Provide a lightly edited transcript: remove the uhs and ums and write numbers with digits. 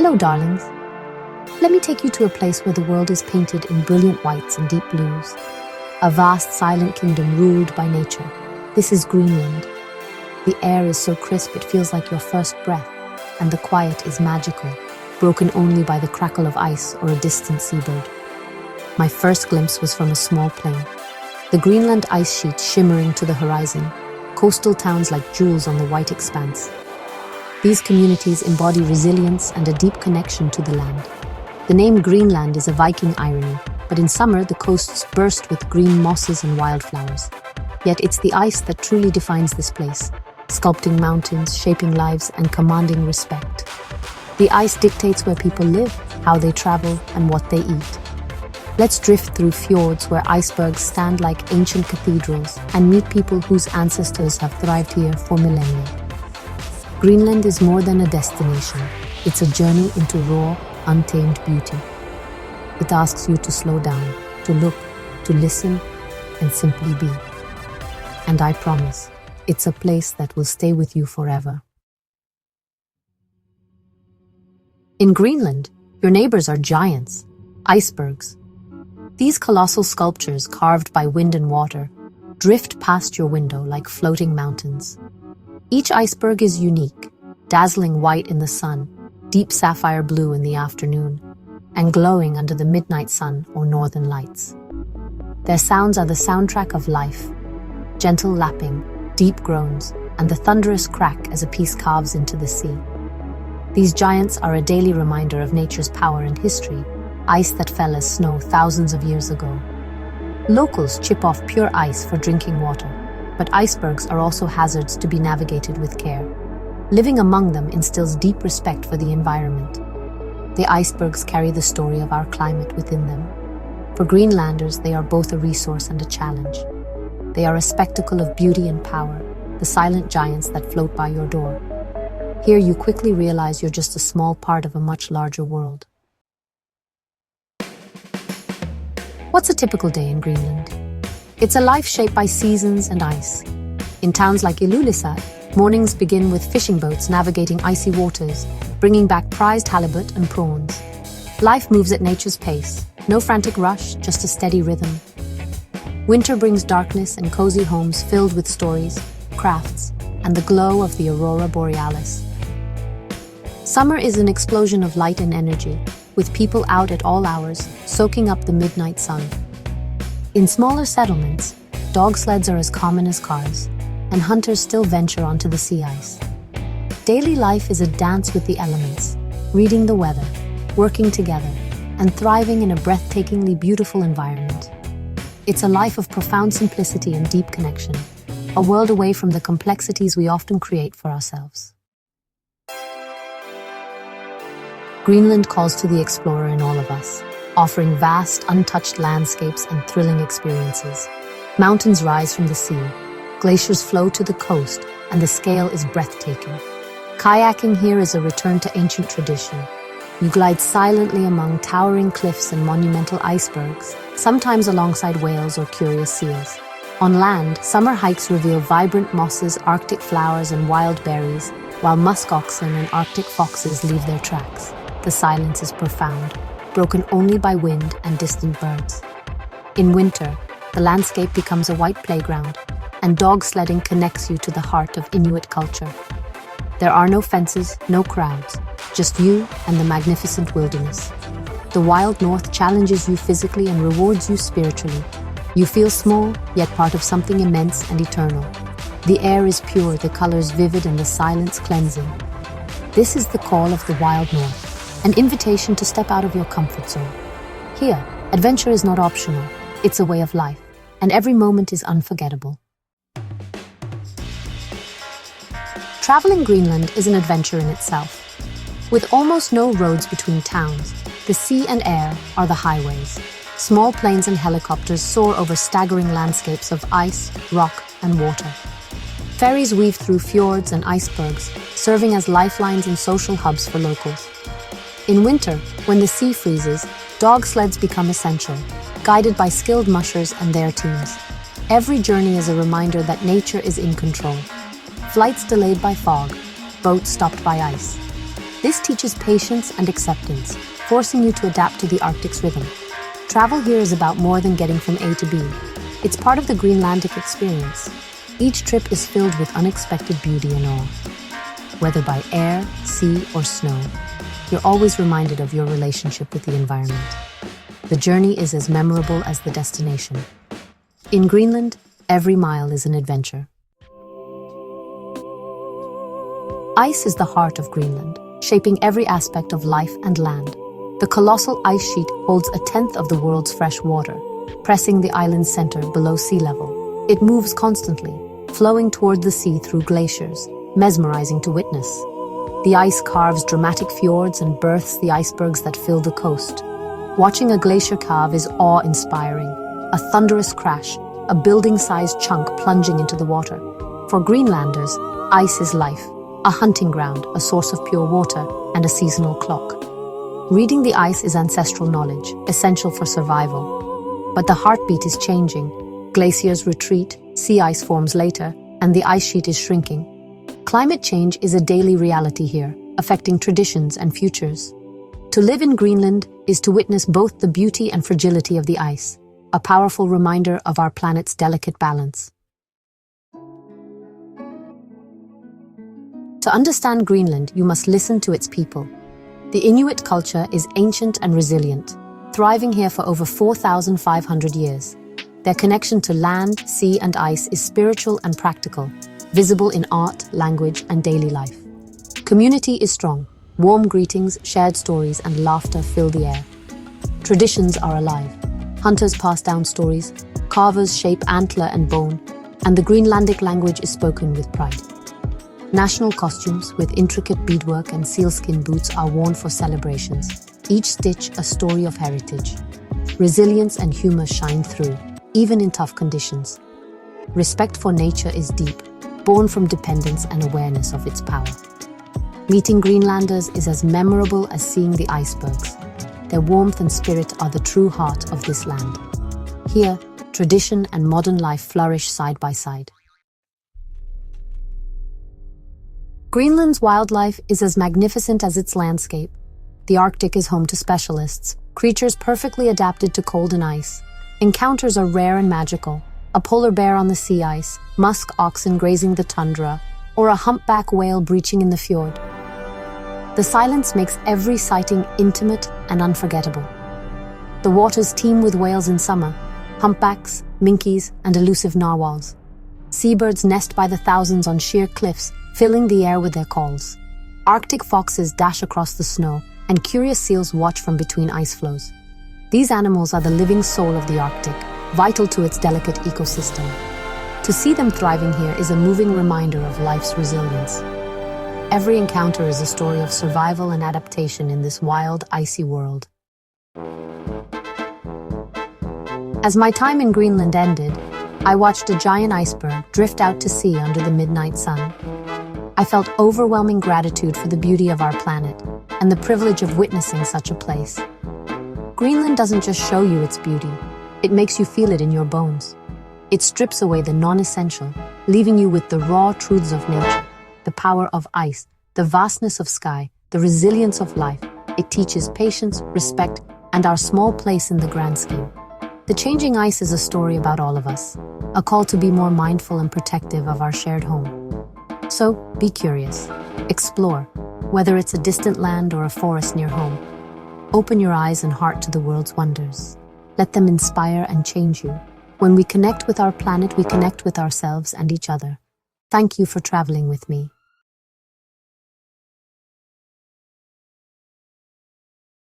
Hello, darlings. Let me take you to a place where the world is painted in brilliant whites and deep blues. A vast, silent kingdom ruled by nature. This is Greenland. The air is so crisp it feels like your first breath, and the quiet is magical, broken only by the crackle of ice or a distant seabird. My first glimpse was from a small plain. The Greenland ice sheet shimmering to the horizon, coastal towns like jewels on the white expanse. These communities embody resilience and a deep connection to the land. The name Greenland is a Viking irony, but in summer the coasts burst with green mosses and wildflowers. Yet it's the ice that truly defines this place, sculpting mountains, shaping lives, and commanding respect. The ice dictates where people live, how they travel, and what they eat. Let's drift through fjords where icebergs stand like ancient cathedrals and meet people whose ancestors have thrived here for millennia. Greenland is more than a destination. It's a journey into raw, untamed beauty. It asks you to slow down, to look, to listen, and simply be. And I promise, it's a place that will stay with you forever. In Greenland, your neighbors are giants, icebergs. These colossal sculptures carved by wind and water drift past your window like floating mountains. Each iceberg is unique, dazzling white in the sun, deep sapphire blue in the afternoon, and glowing under the midnight sun or northern lights. Their sounds are the soundtrack of life, gentle lapping, deep groans, and the thunderous crack as a piece carves into the sea. These giants are a daily reminder of nature's power and history, ice that fell as snow thousands of years ago. Locals chip off pure ice for drinking water, but icebergs are also hazards to be navigated with care. Living among them instills deep respect for the environment. The icebergs carry the story of our climate within them. For Greenlanders, they are both a resource and a challenge. They are a spectacle of beauty and power, the silent giants that float by your door. Here you quickly realize you're just a small part of a much larger world. What's a typical day in Greenland? It's a life shaped by seasons and ice. In towns like Ilulissat, mornings begin with fishing boats navigating icy waters, bringing back prized halibut and prawns. Life moves at nature's pace, no frantic rush, just a steady rhythm. Winter brings darkness and cozy homes filled with stories, crafts, and the glow of the aurora borealis. Summer is an explosion of light and energy, with people out at all hours, soaking up the midnight sun. In smaller settlements, dog sleds are as common as cars, and hunters still venture onto the sea ice. Daily life is a dance with the elements, reading the weather, working together, and thriving in a breathtakingly beautiful environment. It's a life of profound simplicity and deep connection, a world away from the complexities we often create for ourselves. Greenland calls to the explorer in all of us, offering vast, untouched landscapes and thrilling experiences. Mountains rise from the sea, glaciers flow to the coast, and the scale is breathtaking. Kayaking here is a return to ancient tradition. You glide silently among towering cliffs and monumental icebergs, sometimes alongside whales or curious seals. On land, summer hikes reveal vibrant mosses, Arctic flowers, and wild berries, while musk oxen and Arctic foxes leave their tracks. The silence is profound, broken only by wind and distant birds. In winter, the landscape becomes a white playground, and dog sledding connects you to the heart of Inuit culture. There are no fences, no crowds, just you and the magnificent wilderness. The wild north challenges you physically and rewards you spiritually. You feel small, yet part of something immense and eternal. The air is pure, the colors vivid, and the silence cleansing. This is the call of the wild north, an invitation to step out of your comfort zone. Here, adventure is not optional, it's a way of life, and every moment is unforgettable. Traveling Greenland is an adventure in itself. With almost no roads between towns, the sea and air are the highways. Small planes and helicopters soar over staggering landscapes of ice, rock, and water. Ferries weave through fjords and icebergs, serving as lifelines and social hubs for locals. In winter, when the sea freezes, dog sleds become essential, guided by skilled mushers and their teams. Every journey is a reminder that nature is in control. Flights delayed by fog, boats stopped by ice. This teaches patience and acceptance, forcing you to adapt to the Arctic's rhythm. Travel here is about more than getting from A to B. It's part of the Greenlandic experience. Each trip is filled with unexpected beauty and awe. Whether by air, sea, or snow, you're always reminded of your relationship with the environment. The journey is as memorable as the destination. In Greenland, every mile is an adventure. Ice is the heart of Greenland, shaping every aspect of life and land. The colossal ice sheet holds a tenth of the world's fresh water, pressing the island's center below sea level. It moves constantly, flowing toward the sea through glaciers, mesmerizing to witness. The ice carves dramatic fjords and births the icebergs that fill the coast. Watching a glacier calve is awe-inspiring. A thunderous crash, a building-sized chunk plunging into the water. For Greenlanders, ice is life, a hunting ground, a source of pure water, and a seasonal clock. Reading the ice is ancestral knowledge, essential for survival. But the heartbeat is changing. Glaciers retreat, sea ice forms later, and the ice sheet is shrinking. Climate change is a daily reality here, affecting traditions and futures. To live in Greenland is to witness both the beauty and fragility of the ice, a powerful reminder of our planet's delicate balance. To understand Greenland, you must listen to its people. The Inuit culture is ancient and resilient, thriving here for over 4,500 years. Their connection to land, sea, and ice is spiritual and practical, visible in art, language, and daily life. Community is strong. Warm greetings, shared stories, and laughter fill the air. Traditions are alive. Hunters pass down stories, carvers shape antler and bone, and the Greenlandic language is spoken with pride. National costumes with intricate beadwork and sealskin boots are worn for celebrations, each stitch a story of heritage. Resilience and humor shine through, even in tough conditions. Respect for nature is deep, born from dependence and awareness of its power. Meeting Greenlanders is as memorable as seeing the icebergs. Their warmth and spirit are the true heart of this land. Here, tradition and modern life flourish side by side. Greenland's wildlife is as magnificent as its landscape. The Arctic is home to specialists, creatures perfectly adapted to cold and ice. Encounters are rare and magical. A polar bear on the sea ice, musk oxen grazing the tundra, or a humpback whale breaching in the fjord. The silence makes every sighting intimate and unforgettable. The waters teem with whales in summer, humpbacks, minkies, and elusive narwhals. Seabirds nest by the thousands on sheer cliffs, filling the air with their calls. Arctic foxes dash across the snow, and curious seals watch from between ice floes. These animals are the living soul of the Arctic, vital to its delicate ecosystem. To see them thriving here is a moving reminder of life's resilience. Every encounter is a story of survival and adaptation in this wild, icy world. As my time in Greenland ended, I watched a giant iceberg drift out to sea under the midnight sun. I felt overwhelming gratitude for the beauty of our planet and the privilege of witnessing such a place. Greenland doesn't just show you its beauty, it makes you feel it in your bones. It strips away the non-essential, leaving you with the raw truths of nature, the power of ice, the vastness of sky, the resilience of life. It teaches patience, respect, and our small place in the grand scheme. The changing ice is a story about all of us, a call to be more mindful and protective of our shared home. So, be curious. Explore, whether it's a distant land or a forest near home. Open your eyes and heart to the world's wonders. Let them inspire and change you. When we connect with our planet, we connect with ourselves and each other. Thank you for traveling with me.